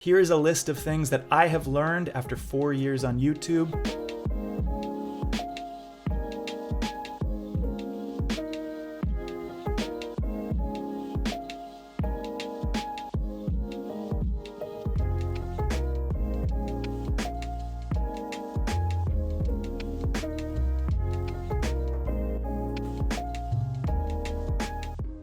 Here is a list of things that I have learned after 4 years on YouTube.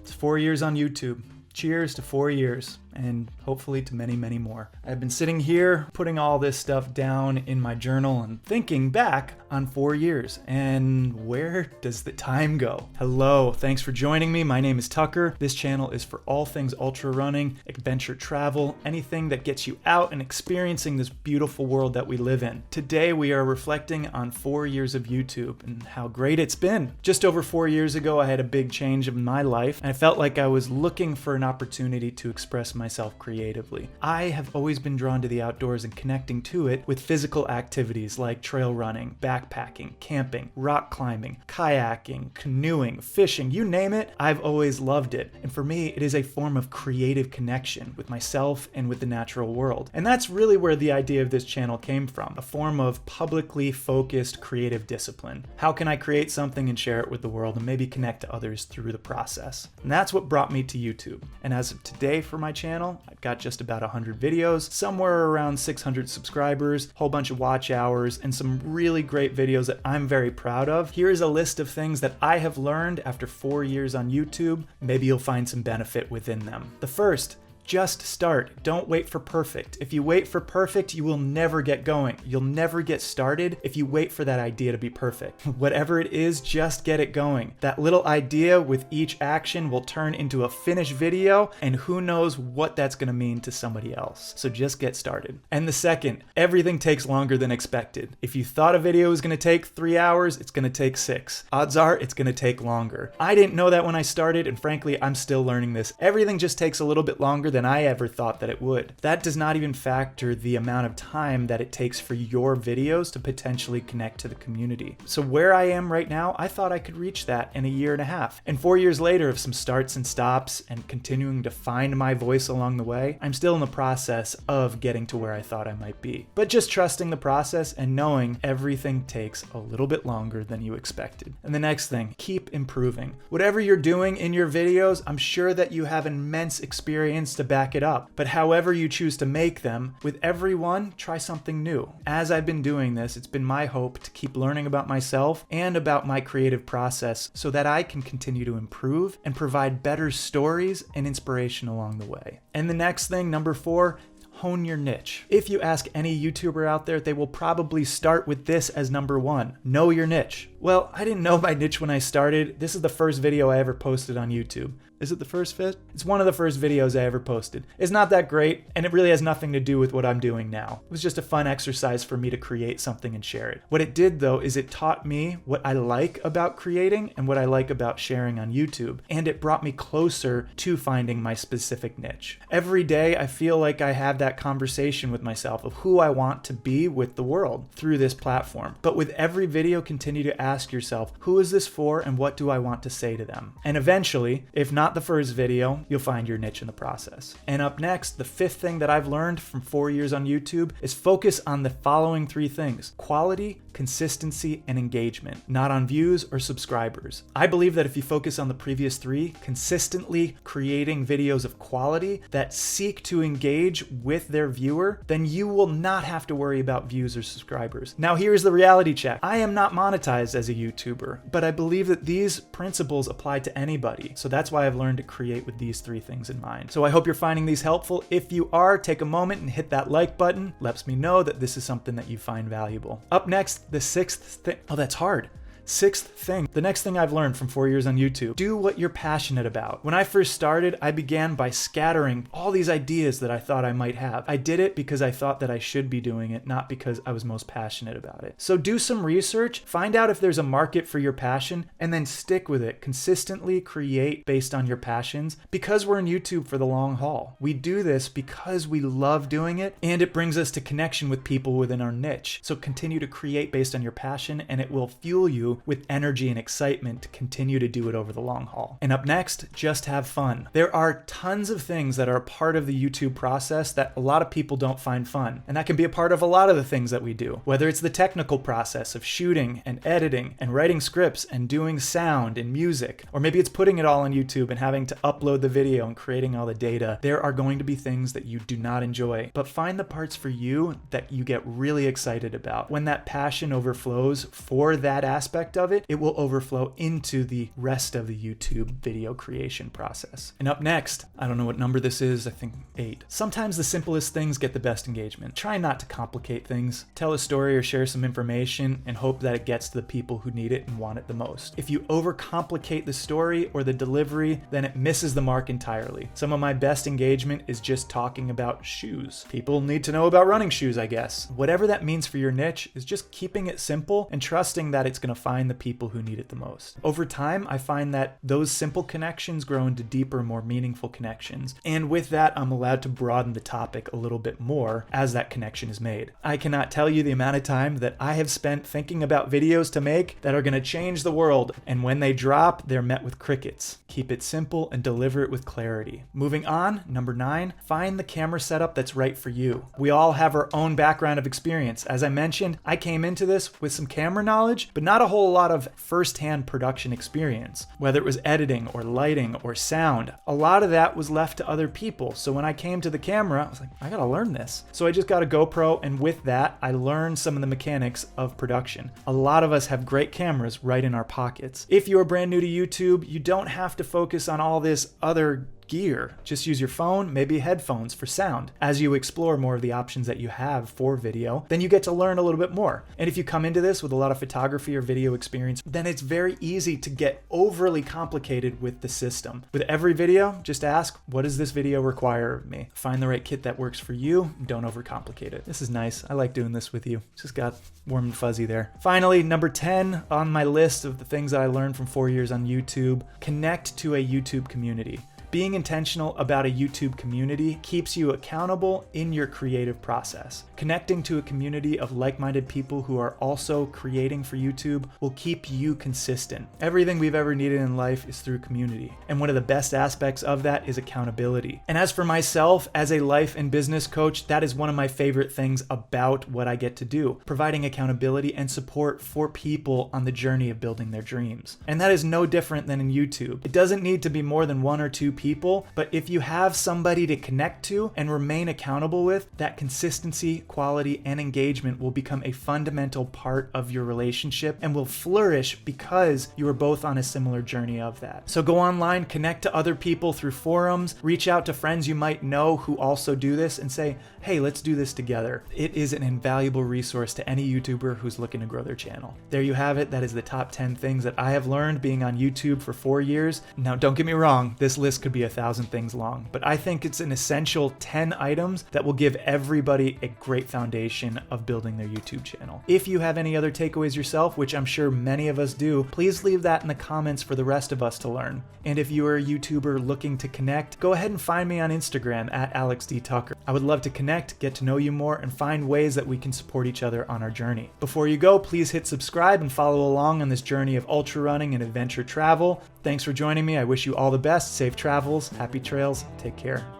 It's 4 years on YouTube. Cheers to 4 years, and hopefully to many, many more. I've been sitting here putting all this stuff down in my journal and thinking back on 4 years, and where does the time go? Hello, thanks for joining me. My name is Tucker. This channel is for all things ultra running, adventure travel, anything that gets you out and experiencing this beautiful world that we live in. Today we are reflecting on 4 years of YouTube and how great it's been. Just over 4 years ago, I had a big change in my life, and I felt like I was looking for an opportunity to express myself creatively. I have always been drawn to the outdoors and connecting to it with physical activities like trail running, backpacking, camping, rock climbing, kayaking, canoeing, fishing, you name it, I've always loved it. And for me, it is a form of creative connection with myself and with the natural world. And that's really where the idea of this channel came from, a form of publicly focused creative discipline. How can I create something and share it with the world and maybe connect to others through the process? And that's what brought me to YouTube. And as of today for my channel, I've got just about 100 videos, somewhere around 600 subscribers, whole bunch of watch hours, and some really great videos that I'm very proud of. Here's a list of things that I have learned after 4 years on YouTube. Maybe you'll find some benefit within them. The first, just start. Don't wait for perfect. If you wait for perfect, you will never get going. You'll never get started if you wait for that idea to be perfect. Whatever it is, just get it going. That little idea with each action will turn into a finished video, and who knows what that's gonna mean to somebody else. So just get started. And the second, everything takes longer than expected. If you thought a video was gonna take 3 hours, it's gonna take 6. Odds are it's gonna take longer. I didn't know that when I started, and frankly, I'm still learning this. Everything just takes a little bit longer than I ever thought that it would. That does not even factor the amount of time that it takes for your videos to potentially connect to the community. So where I am right now, I thought I could reach that in a year and a half. And 4 years later of some starts and stops and continuing to find my voice along the way, I'm still in the process of getting to where I thought I might be. But just trusting the process and knowing everything takes a little bit longer than you expected. And the next thing, keep improving. Whatever you're doing in your videos, I'm sure that you have immense experience to back it up. But however you choose to make them, with every one, try something new. As I've been doing this, it's been my hope to keep learning about myself and about my creative process so that I can continue to improve and provide better stories and inspiration along the way. And the next thing, number 4, hone your niche. If you ask any YouTuber out there, they will probably start with this as number 1. Know your niche. Well, I didn't know my niche when I started. This is the first video I ever posted on YouTube. Is it the first fit? It's one of the first videos I ever posted. It's not that great, and it really has nothing to do with what I'm doing now. It was just a fun exercise for me to create something and share it. What it did though is it taught me what I like about creating and what I like about sharing on YouTube, and it brought me closer to finding my specific niche. Every day I feel like I have that conversation with myself of who I want to be with the world through this platform. But with every video, continue to ask yourself, who is this for and what do I want to say to them? And eventually, if not the first video, you'll find your niche in the process. And up next, the 5th thing that I've learned from 4 years on YouTube is focus on the following 3 things: quality, consistency, and engagement, not on views or subscribers. I believe that if you focus on the previous 3, consistently creating videos of quality that seek to engage with their viewer, then you will not have to worry about views or subscribers. Now here's the reality check. I am not monetized as a YouTuber, but I believe that these principles apply to anybody. So that's why I've learned to create with these 3 things in mind. So I hope you're finding these helpful. If you are, take a moment and hit that like button. Lets me know that this is something that you find valuable. Up next, the 6th thing. Oh, that's hard. 6th thing, the next thing I've learned from 4 years on YouTube, do what you're passionate about. When I first started, I began by scattering all these ideas that I thought I might have. I did it because I thought that I should be doing it, not because I was most passionate about it. So do some research, find out if there's a market for your passion, and then stick with it. Consistently create based on your passions, because we're in YouTube for the long haul. We do this because we love doing it, and it brings us to connection with people within our niche. So continue to create based on your passion, and it will fuel you you with energy and excitement to continue to do it over the long haul. And up next, just have fun. There are tons of things that are a part of the YouTube process that a lot of people don't find fun. And that can be a part of a lot of the things that we do, whether it's the technical process of shooting and editing and writing scripts and doing sound and music, or maybe it's putting it all on YouTube and having to upload the video and creating all the data. There are going to be things that you do not enjoy, but find the parts for you that you get really excited about. When that passion overflows for that aspect of it, it will overflow into the rest of the YouTube video creation process. And up next, I don't know what number this is, I think 8. Sometimes the simplest things get the best engagement. Try not to complicate things. Tell a story or share some information and hope that it gets to the people who need it and want it the most. If you overcomplicate the story or the delivery, then it misses the mark entirely. Some of my best engagement is just talking about shoes. People need to know about running shoes, I guess. Whatever that means for your niche is just keeping it simple and trusting that it's going to find the people who need it the most. Over time, I find that those simple connections grow into deeper, more meaningful connections. And with that, I'm allowed to broaden the topic a little bit more as that connection is made. I cannot tell you the amount of time that I have spent thinking about videos to make that are going to change the world. And when they drop, they're met with crickets. Keep it simple and deliver it with clarity. Moving on, number 9, find the camera setup that's right for you. We all have our own background of experience. As I mentioned, I came into this with some camera knowledge, but not a whole lot of first-hand production experience. Whether it was editing or lighting or sound, a lot of that was left to other people. So when I came to the camera, I was like, I gotta learn this. So I just got a GoPro, and with that, I learned some of the mechanics of production. A lot of us have great cameras right in our pockets. If you are brand new to YouTube, you don't have to focus on all this other gear. Just use your phone, maybe headphones for sound. As you explore more of the options that you have for video, then you get to learn a little bit more. And if you come into this with a lot of photography or video experience, then it's very easy to get overly complicated with the system. With every video, just ask, what does this video require of me? Find the right kit that works for you. Don't overcomplicate it. This is nice. I like doing this with you. Just got warm and fuzzy there. Finally, number 10 on my list of the things that I learned from 4 years on YouTube, connect to a YouTube community. Being intentional about a YouTube community keeps you accountable in your creative process. Connecting to a community of like-minded people who are also creating for YouTube will keep you consistent. Everything we've ever needed in life is through community, and one of the best aspects of that is accountability. And as for myself, as a life and business coach, that is one of my favorite things about what I get to do, providing accountability and support for people on the journey of building their dreams. And that is no different than in YouTube. It doesn't need to be more than 1 or 2 people, but if you have somebody to connect to and remain accountable with, that consistency, quality, and engagement will become a fundamental part of your relationship and will flourish because you are both on a similar journey of that. So go online, connect to other people through forums, reach out to friends you might know who also do this and say, hey, let's do this together. It is an invaluable resource to any YouTuber who's looking to grow their channel. There you have it. That is the top 10 things that I have learned being on YouTube for 4 years. Now, don't get me wrong, this list could be 1,000 things long, but I think it's an essential 10 items that will give everybody a great foundation of building their YouTube channel. If you have any other takeaways yourself, which I'm sure many of us do, please leave that in the comments for the rest of us to learn. And if you are a YouTuber looking to connect, go ahead and find me on Instagram at AlexDTucker. I would love to connect, get to know you more, and find ways that we can support each other on our journey. Before you go, please hit subscribe and follow along on this journey of ultra running and adventure travel. Thanks for joining me. I wish you all the best, safe travels, happy trails, take care.